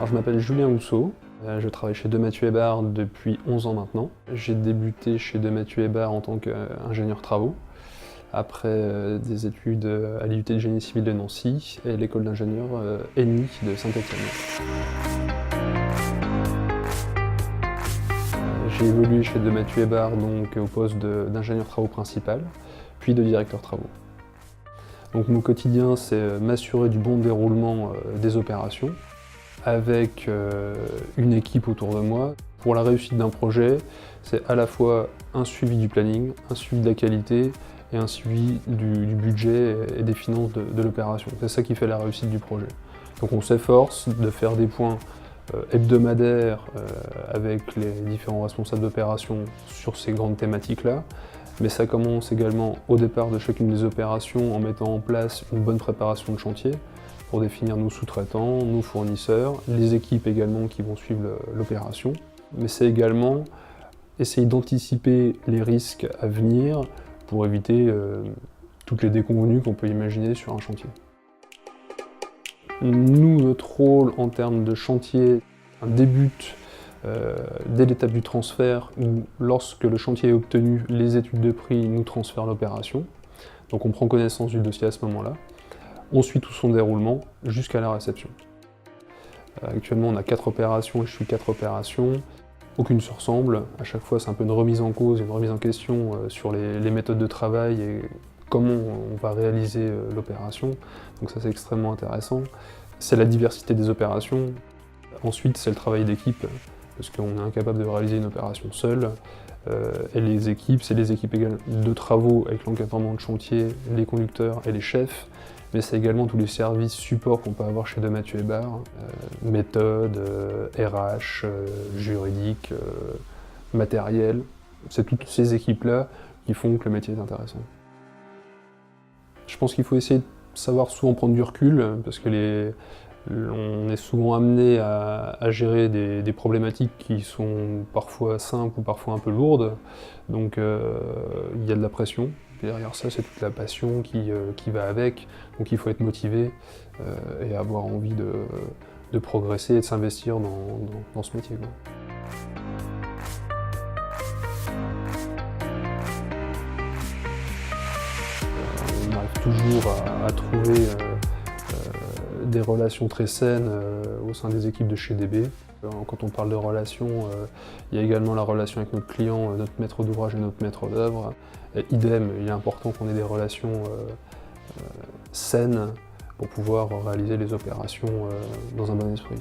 Alors, je m'appelle Julien Housseau, je travaille chez Demathieu Hébard depuis 11 ans maintenant. J'ai débuté chez Demathieu Hébard en tant qu'ingénieur travaux, après des études à l'IUT de génie civil de Nancy et l'école d'ingénieur ENI de Saint-Étienne. J'ai évolué chez Demathieu Hébard donc au poste d'ingénieur travaux principal, puis de directeur travaux. Donc mon quotidien, c'est m'assurer du bon déroulement des opérations, avec une équipe autour de moi. Pour la réussite d'un projet, c'est à la fois un suivi du planning, un suivi de la qualité et un suivi du budget et des finances de l'opération. C'est ça qui fait la réussite du projet. Donc on s'efforce de faire des points hebdomadaires avec les différents responsables d'opération sur ces grandes thématiques-là, mais ça commence également au départ de chacune des opérations en mettant en place une bonne préparation de chantier pour définir nos sous-traitants, nos fournisseurs, les équipes également qui vont suivre l'opération. Mais c'est également essayer d'anticiper les risques à venir pour éviter toutes les déconvenues qu'on peut imaginer sur un chantier. Nous, notre rôle en termes de chantier débute dès l'étape du transfert où, lorsque le chantier est obtenu, les études de prix nous transfèrent l'opération. Donc on prend connaissance du dossier à ce moment-là. On suit tout son déroulement jusqu'à la réception. Actuellement, on a 4 opérations et je suis 4 opérations. Aucune se ressemble. À chaque fois, c'est un peu une remise en cause, une remise en question sur les méthodes de travail et comment on va réaliser l'opération. Donc ça, c'est extrêmement intéressant. C'est la diversité des opérations. Ensuite, c'est le travail d'équipe, parce qu'on est incapable de réaliser une opération seule. Et les équipes, c'est les équipes de travaux avec l'encadrement de chantier, les conducteurs et les chefs, mais c'est également tous les services support qu'on peut avoir chez Demathieu Hébard, méthode, RH, juridique, matériel. C'est toutes ces équipes-là qui font que le métier est intéressant. Je pense qu'il faut essayer de savoir souvent prendre du recul, parce que on est souvent amené à gérer des problématiques qui sont parfois simples ou parfois un peu lourdes, donc il y a de la pression. Derrière ça, c'est toute la passion qui va avec, donc il faut être motivé et avoir envie de progresser et de s'investir dans ce métier. On arrive toujours à trouver des relations très saines au sein des équipes de chez DB. Quand on parle de relations, il y a également la relation avec notre client, notre maître d'ouvrage et notre maître d'œuvre. Idem, il est important qu'on ait des relations saines pour pouvoir réaliser les opérations dans un bon esprit.